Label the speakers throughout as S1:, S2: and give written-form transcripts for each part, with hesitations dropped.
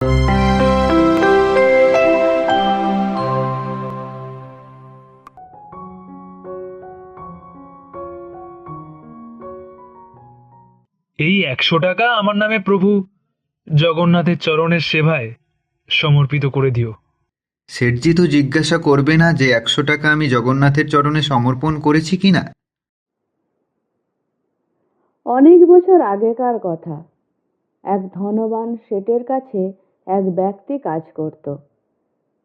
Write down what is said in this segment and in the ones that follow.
S1: এই 100 টাকা আমার নামে প্রভু জগন্নাথের চরণের সেবায় সমর্পিত করে দিও।
S2: শেঠজি তো জিজ্ঞাসা করবে না যে 100 টাকা আমি জগন্নাথের চরণে সমর্পণ করেছি কিনা?
S3: অনেক বছর আগেকার কথা। এক ধনবান শেঠের কাছে এক ব্যক্তি কাজ করত।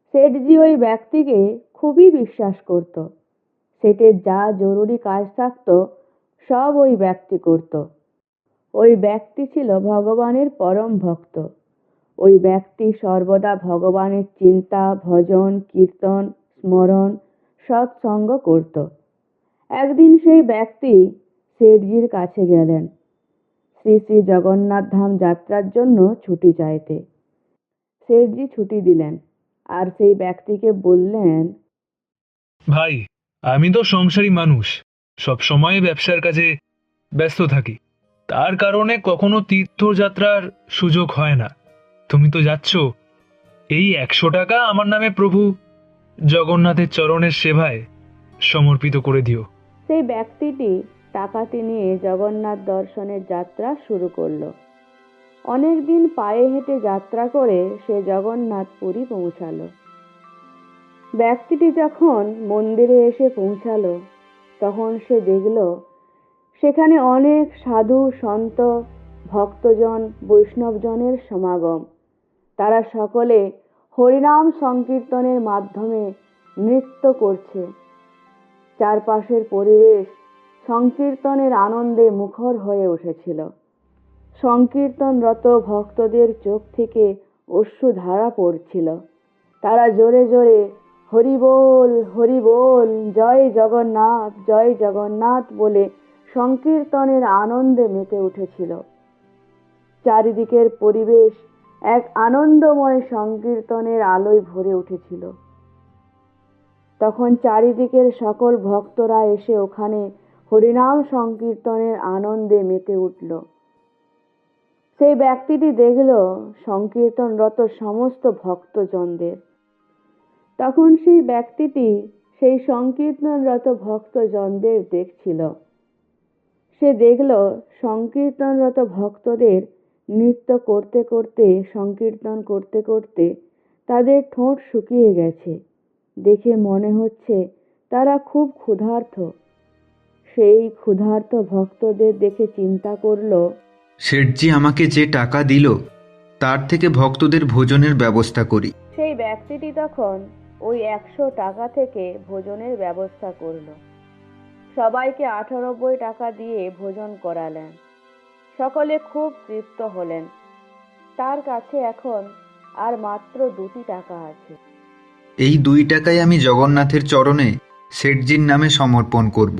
S3: শেঠজি ওই ব্যক্তিকে খুবই বিশ্বাস করত। শেঠের যা জরুরি কাজ থাকত সব ওই ব্যক্তি করত। ওই ব্যক্তি ছিল ভগবানের পরম ভক্ত। ওই ব্যক্তি সর্বদা ভগবানের চিন্তা, ভজন, কীর্তন, স্মরণ, সৎসঙ্গ করত। একদিন সেই ব্যক্তি শেঠজির কাছে গেলেন শ্রী শ্রী জগন্নাথ ধাম যাত্রার জন্য ছুটি চাইতে। শেঠজি ছুটি দিলেন আর সেই ব্যক্তিকে বললেন,
S1: ভাই, আমি তো সংসারী মানুষ, সব সময় ব্যবসার কাজে ব্যস্ত থাকি, তার কারণে কখনো তীর্থযাত্রার সুযোগ হয় না। তুমি তো যাচ্ছ, এই 100 টাকা আমার নামে প্রভু জগন্নাথের চরণের সেবায় সমর্পিত করে দিও।
S3: সেই ব্যক্তিটি টাকাটি নিয়ে জগন্নাথ দর্শনের যাত্রা শুরু করলো। অনেক দিন পায়ে হেঁটে যাত্রা করে সে জগন্নাথ পুরী পৌঁছালো। ব্যক্তিটি যখন মন্দিরে এসে পৌঁছালো তখন সে দেখল সেখানে অনেক সাধু, সন্ত, ভক্তজন, বৈষ্ণবজনের সমাগম। তারা সকলে হরিনাম সংকীর্তনের মাধ্যমে নৃত্য করছে। চারপাশের পরিবেশ সংকীর্তনের আনন্দে মুখর হয়ে উঠেছিল। সংকীর্তনরত ভক্তদের চোখ থেকে অশ্রুধারা পড়ছিল। তারা জোরে জোরে হরি বল, হরি বল, জয় জগন্নাথ বলে সংকীর্তনের আনন্দে মেতে উঠেছিল। চারিদিকের পরিবেশ এক আনন্দময় সংকীর্তনের আলোয় ভরে উঠেছিল। তখন চারিদিকের সকল ভক্তরা এসে ওখানে হরিনাম সংকীর্তনের আনন্দে মেতে উঠল। সেই ব্যক্তিটি দেখল সংকীর্তনরত সমস্ত ভক্তজনদের। তখন সেই ব্যক্তিটি সেই সংকীর্তনরত ভক্তজনদের দেখছিল। সে দেখল সংকীর্তনরত ভক্তদের নৃত্য করতে করতে, সংকীর্তন করতে করতে তাদের ঠোঁট শুকিয়ে গেছে। দেখে মনে হচ্ছে তারা খুব ক্ষুধার্ত। সেই ক্ষুধার্ত ভক্তদের দেখে চিন্তা করল,
S2: শেঠজি আমাকে যে টাকা দিল তার থেকে ভক্তদের ভোজনের ব্যবস্থা করি।
S3: সেই ব্যক্তিটি তখন ওই 100 টাকা থেকে ভোজনের ব্যবস্থা করল। সবাইকে 98 টাকা দিয়ে ভোজন করালেন। সকলে খুব তৃপ্ত হলেন। তার কাছে এখন আর মাত্র 2টি টাকা আছে।
S2: এই 2 টাকাই আমি জগন্নাথের চরণে শেঠজির নামে সমর্পণ করব।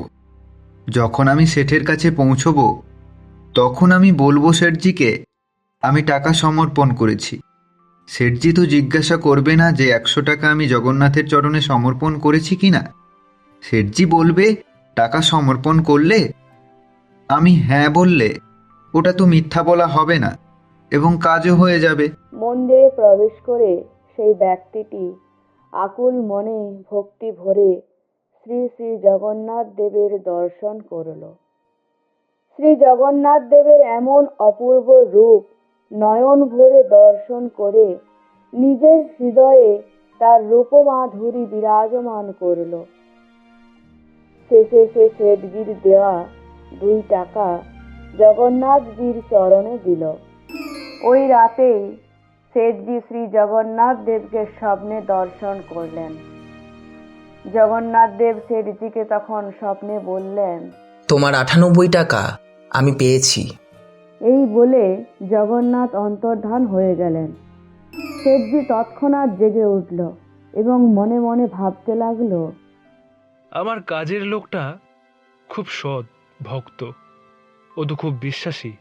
S2: যখন আমি শেঠের কাছে পৌঁছব তখন আমি বলবো শেঠজিকে আমি টাকা সমর্পণ করেছি। শেঠজি তো জিজ্ঞাসা করবে না যে 100 টাকা আমি জগন্নাথের চরণে সমর্পণ করেছি কিনা। শেঠজি বলবে টাকা সমর্পণ করলে, আমি হ্যাঁ বললে ওটা তো মিথ্যা বলা হবে না এবং কাজও হয়ে যাবে।
S3: মন্দিরে প্রবেশ করে সেই ব্যক্তিটি আকুল মনে ভক্তি ভরে শ্রী শ্রী জগন্নাথ দেবের দর্শন করল। শ্রী জগন্নাথ দেবের এমন অপূর্ব রূপ নয়ন ভরে দর্শন করে নিজের হৃদয়ে তার রূপমাধুরী বিরাজমান করল। শেষে সে শেঠজির দেওয়া 2 টাকা জগন্নাথজির চরণে দিল। ওই রাতেই শেঠজি শ্রী জগন্নাথ দেবকে স্বপ্নে দর্শন করলেন। জগন্নাথ দেব শেঠজিকে তখন স্বপ্নে বললেন,
S4: তোমার 98 টাকা আমি পেয়েছি।
S3: এই বলে জগন্নাথ অন্তর্ধান হয়ে গেলেন। শেঠজি তৎক্ষণাৎ জেগে উঠল এবং মনে মনে ভাবতে লাগলো,
S1: আমার কাজের লোকটা খুব সৎ ভক্ত, ও তো খুব বিশ্বাসী।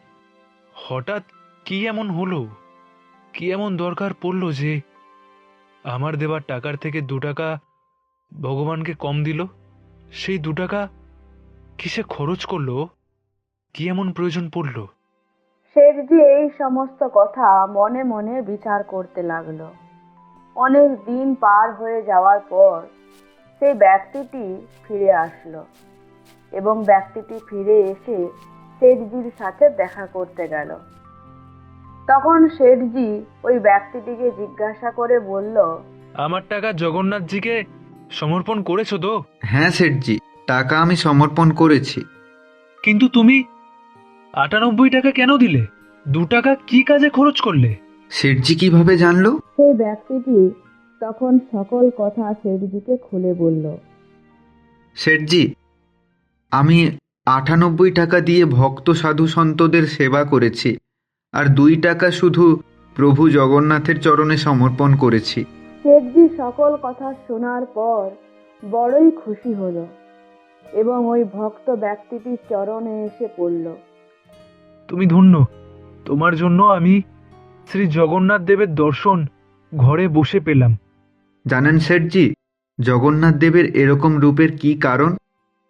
S1: হঠাৎ কি এমন হলো, কি এমন দরকার পড়লো যে আমার দেবার টাকার থেকে 2 টাকা ভগবানকে কম দিল? সেই 2 টাকা কিসে খরচ করলো? কি এমন প্রয়োজন পড়লো?
S3: শেঠজি এই সমস্ত কথা মনে মনে বিচার করতে লাগলো। অনেক দিন পার হয়ে যাওয়ার পর সেই ব্যক্তিটি ফিরে আসলো এবং ব্যক্তিটি ফিরে এসে শেঠজির সাথে দেখা করতে গেল। তখন শেঠজি ওই ব্যক্তিটিকে জিজ্ঞাসা করে বলল,
S1: আমার টাকা জগন্নাথজিকে সমর্পণ করেছো তো?
S2: হ্যাঁ শেঠজি, টাকা আমি সমর্পণ করেছি।
S1: কিন্তু তুমি 98 টাকা কেন দিলে? 2 টাকা কি কাজে খরচ করলে?
S2: শেঠজি কিভাবে জানলো?
S3: সেই ব্যক্তিটি তখন সকল কথা শেঠজিকে খুলে বলল।
S2: শেঠজি, আমি 98 টাকা দিয়ে ভক্ত সাধু সন্তদের সেবা করেছি, আর 2 টাকা শুধু প্রভু জগন্নাথের চরণে সমর্পণ করেছি।
S3: শেঠজি সকল কথা শোনার পর বড়ই খুশি হলো এবং ওই ভক্ত ব্যক্তিটির চরণে এসে পড়ল।
S1: তুমি ধন্য। তোমার জন্য আমি শ্রী জগন্নাথ দেবের দর্শন ঘরে বসে পেলাম।
S2: জানেন শেঠজি, জগন্নাথ দেবের এরকম রূপের কি কারণ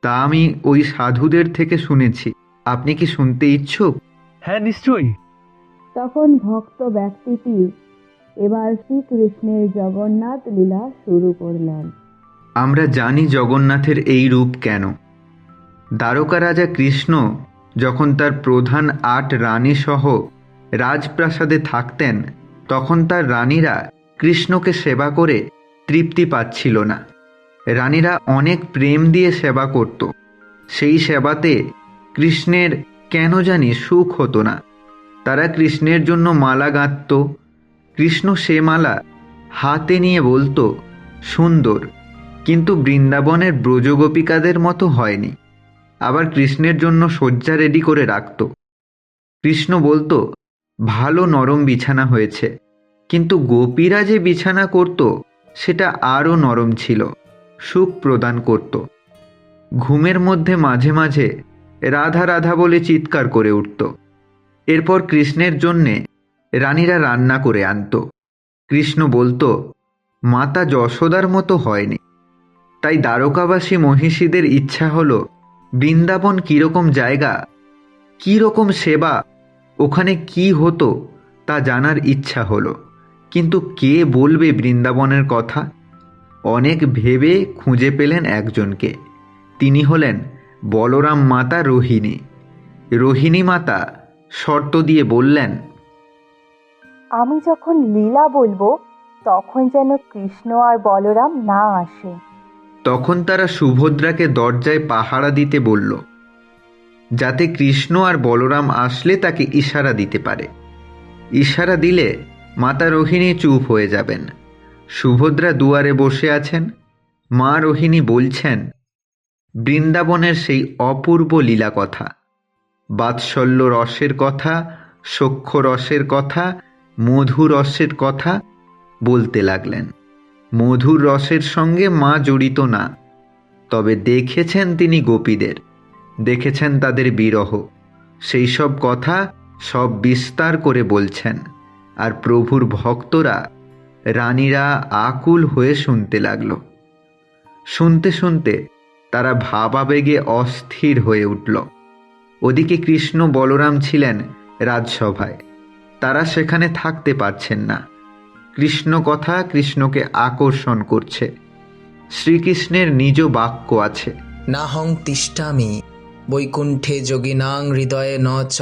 S2: তা আমি ওই সাধুদের থেকে শুনেছি। আপনি কি শুনতে ইচ্ছুক?
S1: হ্যাঁ, নিশ্চয়ই।
S3: তখন ভক্ত ব্যক্তিটি এবার শ্রীকৃষ্ণের জগন্নাথ লীলা শুরু করলেন।
S2: আমরা জানি জগন্নাথের এই রূপ কেন। দ্বারকা রাজা কৃষ্ণ যখন তার প্রধান 8 রানী সহ রাজপ্রাসাদে থাকতেন, তখন তার রানীরা কৃষ্ণকে সেবা করে তৃপ্তি পাচ্ছিল না। রানীরা অনেক প্রেম দিয়ে সেবা করত। সেই সেবাতে কৃষ্ণের কেন জানি সুখ হতো না। তারা কৃষ্ণের জন্য মালা গাঁথত। কৃষ্ণ সে মালা হাতে নিয়ে বলতো, সুন্দর, কিন্তু বৃন্দাবনের ব্রজগোপিকাদের মতো হয়নি। আবার কৃষ্ণের জন্য শয্যা রেডি করে রাখত। কৃষ্ণ বলতো, ভালো নরম বিছানা হয়েছে, কিন্তু গোপীরা যে বিছানা করত সেটা আরও নরম ছিল, সুখ প্রদান করত। ঘুমের মধ্যে মাঝে মাঝে রাধা রাধা বলে চিৎকার করে উঠত। এরপর কৃষ্ণের জন্যে রানীরা রান্না করে আনত। কৃষ্ণ বলতো, মাতা যশোদার মতো হয়নি। তাই দ্বারকাবাসী মহিষীদের ইচ্ছা হলো, বৃন্দাবন কীরকম জায়গা, কীরকম সেবা, ওখানে কি হতো তা জানার ইচ্ছা হলো। কিন্তু কে বলবে বৃন্দাবনের কথা? অনেক ভেবে খুঁজে পেলেন একজনকে। তিনি হলেন বলরাম মাতা রোহিণী। রোহিণী মাতা শর্ত দিয়ে বললেন,
S5: আমি যখন লীলা বলবো তখন যেন কৃষ্ণ আর বলরাম না আসে।
S2: তখন তারা সুভদ্রাকে দরজায় পাহারা দিতে বলল, যাতে কৃষ্ণ আর বলরাম আসলে তাকে ইশারা দিতে পারে। ইশারা দিলে মাতা রোহিণী চুপ হয়ে যাবেন। সুভদ্রা দুয়ারে বসে আছেন। মা রোহিণী বলছেন বৃন্দাবনের সেই অপূর্ব লীলা কথা, বাৎসল্য রসের কথা, সখ্য রসের কথা, মধুর রসের কথা বলতে লাগলেন। মধুর রসের সঙ্গে মা জড়িত না, তবে দেখেছেন তিনি গোপীদের, দেখেছেন তাদের বিরহ। সেই সব কথা সব বিস্তার করে বলছেন। আর প্রভুর ভক্তরা, রানীরা আকুল হয়ে শুনতে লাগলো। শুনতে শুনতে তারা ভাবাবেগে অস্থির হয়ে উঠল। ওদিকে কৃষ্ণ বলরাম ছিলেন রাজসভায়। তারা সেখানে থাকতে পারছেন না। কৃষ্ণ কথা কৃষ্ণকে আকর্ষণ করছে। শ্রীকৃষ্ণের নিজ বাক্য আছে,
S4: নাহং তিষ্ঠামি বৈকুণ্ঠে যোগিনাং হৃদয়ে ন চ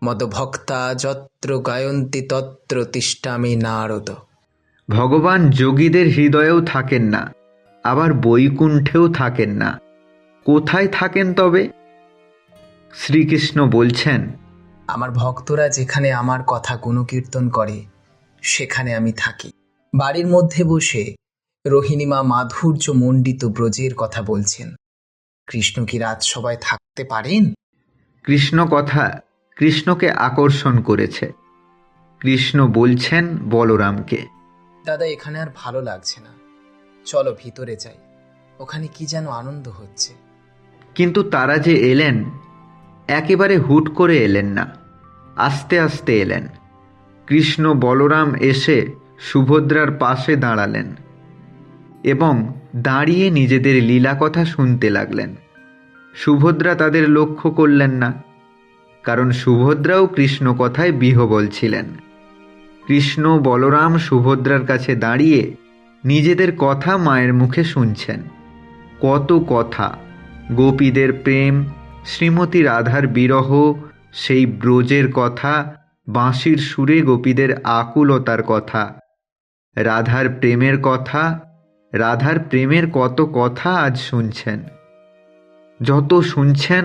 S4: মদভক্তা যত্র গায়ন্তি তত্র তিষ্ঠামি নারদ।
S2: ভগবান যোগীদের হৃদয়েও থাকেন না, আবার বৈকুণ্ঠেও থাকেন না। কোথায় থাকেন তবে? শ্রীকৃষ্ণ বলছেন,
S4: আমার ভক্তরা যেখানে আমার কথা গুণকীর্তন করে সেখানে আমি থাকি। বাড়ির মধ্যে বসে রোহিণীমা মাধুর্য মণ্ডিত ব্রজের কথা বলছেন। কৃষ্ণ কি রাজসভায় থাকতে পারেন?
S2: কৃষ্ণ কথা কৃষ্ণকে আকর্ষণ করেছে। কৃষ্ণ বলছেন বলরামকে,
S4: দাদা, এখানে আর ভালো লাগছে না, চলো ভিতরে যাই, ওখানে কি যেন আনন্দ হচ্ছে।
S2: কিন্তু তারা যে এলেন, একেবারে হুট করে এলেন না, আস্তে আস্তে এলেন। কৃষ্ণ বলরাম এসে সুভদ্রার পাশে দাঁড়ালেন এবং দাঁড়িয়ে নিজেদের লীলা কথা শুনতে লাগলেন। সুভদ্রা তাদের লক্ষ্য করলেন না। কারণ সুভদ্রাও কৃষ্ণ কথায় বিহ্বল ছিলেন। কৃষ্ণ, বলরাম সুভদ্রার কাছে দাঁড়িয়ে নিজেদের কথা মায়ের মুখে শুনছেন। কত কথা, গোপীদের প্রেম, শ্রীমতী রাধার বিরহ, সেই ব্রজের কথা, বাঁশির সুরে গোপীদের আকুলতার কথা, রাধার প্রেমের কথা, রাধার প্রেমের কত কথা আজ শুনছেন। যত শুনছেন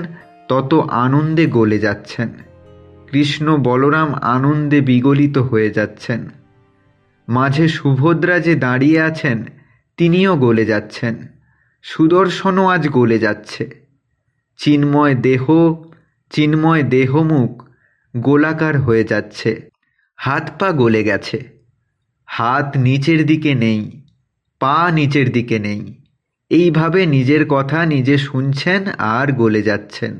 S2: তত আনন্দে গলে যাচ্ছেন। কৃষ্ণ বলরাম আনন্দে বিগলিত হয়ে যাচ্ছেন। মাঝে সুভদ্রা যে দাঁড়িয়ে আছেন তিনিও গলে যাচ্ছেন। সুদর্শনও আজ গলে যাচ্ছে। চিন্ময় দেহমুখ গোলাকার হয়ে যাচ্ছে। হাত পা গলে গেছে। হাত নিচের দিকে নেই, পা নিচের দিকে নেই। এইভাবে নিজের কথা নিজে শুনছেন আর গলে যাচ্ছেন।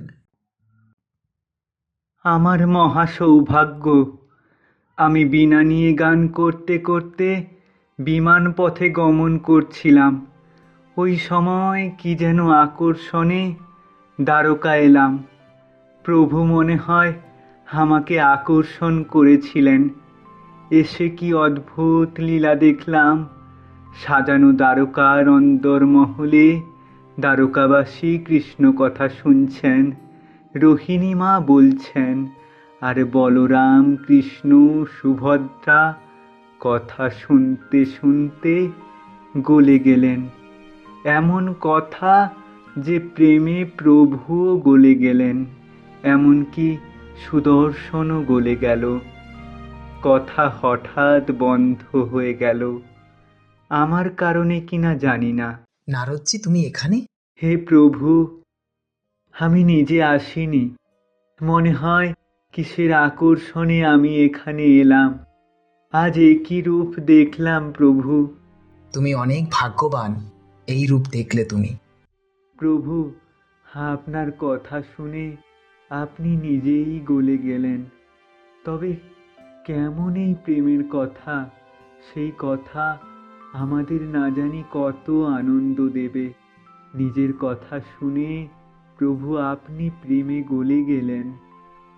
S6: আমার মহা সৌভাগ্য, আমি বীণা নিয়ে গান করতে করতে বিমান পথে গমন করছিলাম। ওই সময় কি যেন আকর্ষণে দ্বারকা এলাম। প্রভু মনে হয় আমাকে আকর্ষণ করেছিলেন। এসে কি অদ্ভুত লীলা দেখলাম। সাজানো দ্বারকার অন্দরমহলে দ্বারকাবাসী কৃষ্ণ কথা শুনছেন, রোহিণী মা বলছেন, আর বলরাম, কৃষ্ণ, সুভদ্রা কথা শুনতে শুনতে গলে গেলেন। এমন কথা যে প্রেমে প্রভুও গলে গেলেন, এমনকি সুদর্শনও গলে গেল। কথা হঠাৎ বন্ধ হয়ে গেল, আমার কারণে কিনা জানি না।
S4: নারদজি, তুমি এখানে?
S6: হে প্রভু, আমি নিজে আসিনি, মনে হয় কিসের আকর্ষণে আমি এখানে এলাম। আজ একই রূপ দেখলাম প্রভু।
S4: তুমি অনেক ভাগ্যবান, এই রূপ দেখলে তুমি।
S6: প্রভু, আপনার কথা শুনে আপনি নিজেই গলে গেলেন। তবে কেমন এই প্রেমের কথা, সেই কথা আমাদের না জানি কত আনন্দ দেবে। নিজের কথা শুনে প্রভু আপনি প্রেমে গলে গেলেন।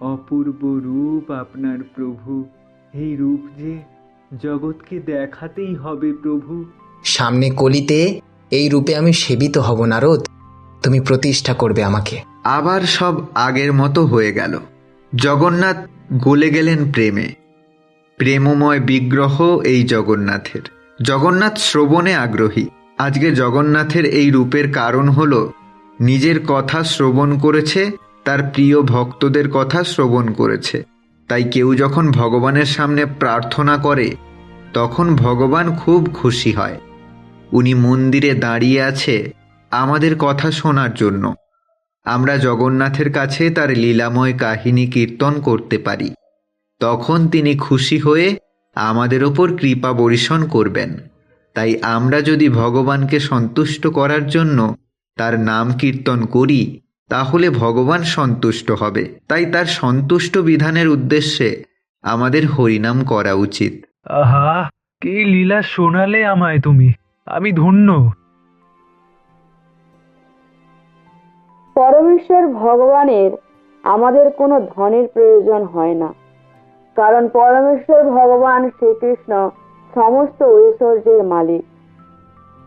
S6: অপূর্ব রূপ আপনার প্রভু। এই রূপ যে জগৎকে দেখাতেই হবে প্রভু।
S4: সামনে কলিতে এই রূপে আমি সেবিত হব নারদ। তুমি প্রতিষ্ঠা করবে আমাকে।
S2: আবার সব আগের মতো হয়ে গেল। জগন্নাথ গলে গেলেন প্রেমে। প্রেমময় বিগ্রহ এই জগন্নাথের। জগন্নাথ শ্রবণে আগ্রহী। আজকে জগন্নাথের এই রূপের কারণ হলো নিজের কথা শ্রবণ করেছে, তার প্রিয় ভক্তদের কথা শ্রবণ করেছে। তাই কেউ যখন ভগবানের সামনে প্রার্থনা করে তখন ভগবান খুব খুশি হয়। উনি মন্দিরে দাঁড়িয়ে আছে আমাদের কথা শোনার জন্য। আমরা জগন্নাথের কাছে তার লীলাময় কাহিনী কীর্তন করতে পারি। তখন তিনি খুশি হয়ে আমাদের ওপর কৃপা বর্ষণ করবেন। তাই আমরা যদি ভগবানকে সন্তুষ্ট করার জন্য তার নাম কীর্তন করি তাহলে ভগবান সন্তুষ্ট হবে। তাই তার সন্তুষ্ট বিধানের উদ্দেশ্যে আমাদের হরিনাম করা উচিত।
S1: আহা, কি লীলা শোনালে আমায় তুমি, আমি ধন্য।
S3: পরমেশ্বর ভগবানের আমাদের কোনো ধনের প্রয়োজন হয় না, কারণ পরমেশ্বর ভগবান শ্রীকৃষ্ণ সমস্ত ঐশ্বর্যের মালিক।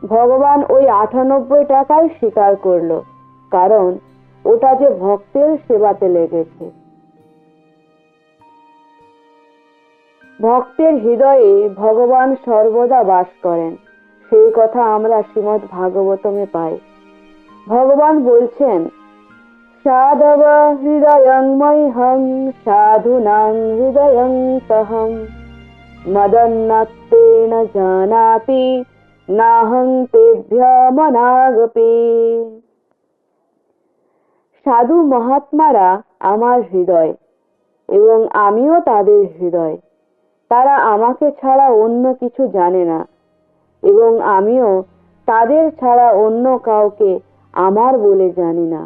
S3: ভগবান ওই 98 টাকাই স্বীকার করলো, কারণ ওটা যে ভক্তের সেবাতে লেগেছে। ভক্তের হৃদয়ে ভগবান সর্বদা বাস করেন, সেই কথা আমরা শ্রীমদ্ ভাগবতমে পাই। ভগবান বলছেন, সাধব হৃদয়ং মহ্যং সাধুনাং হৃদয়ং তহং মদন্নত্তেন জানাতি নাহং তেভ্যমনাগপি। সাধু মহাত্মারা আমার হৃদয় এবং আমিও তাদের হৃদয়। তারা আমাকে ছাড়া অন্য কিছু জানে না এবং আমিও তাদের ছাড়া অন্য কাউকে আমার বলে জানি না।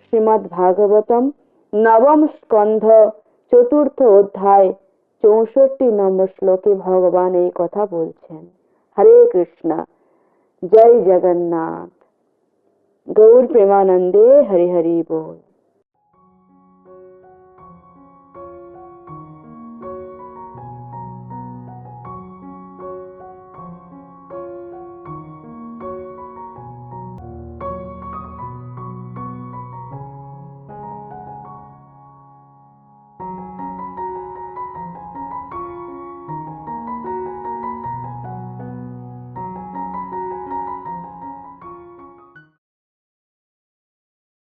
S3: শ্রীমদ্ ভাগবতম নবম স্কন্ধ 4th অধ্যায় 64 নম্বর শ্লোকে ভগবান এই কথা বলছেন। হরে কৃষ্ণ, জয় জগন্নাথ, গৌর প্রেমানন্দে, হরি হরি বল।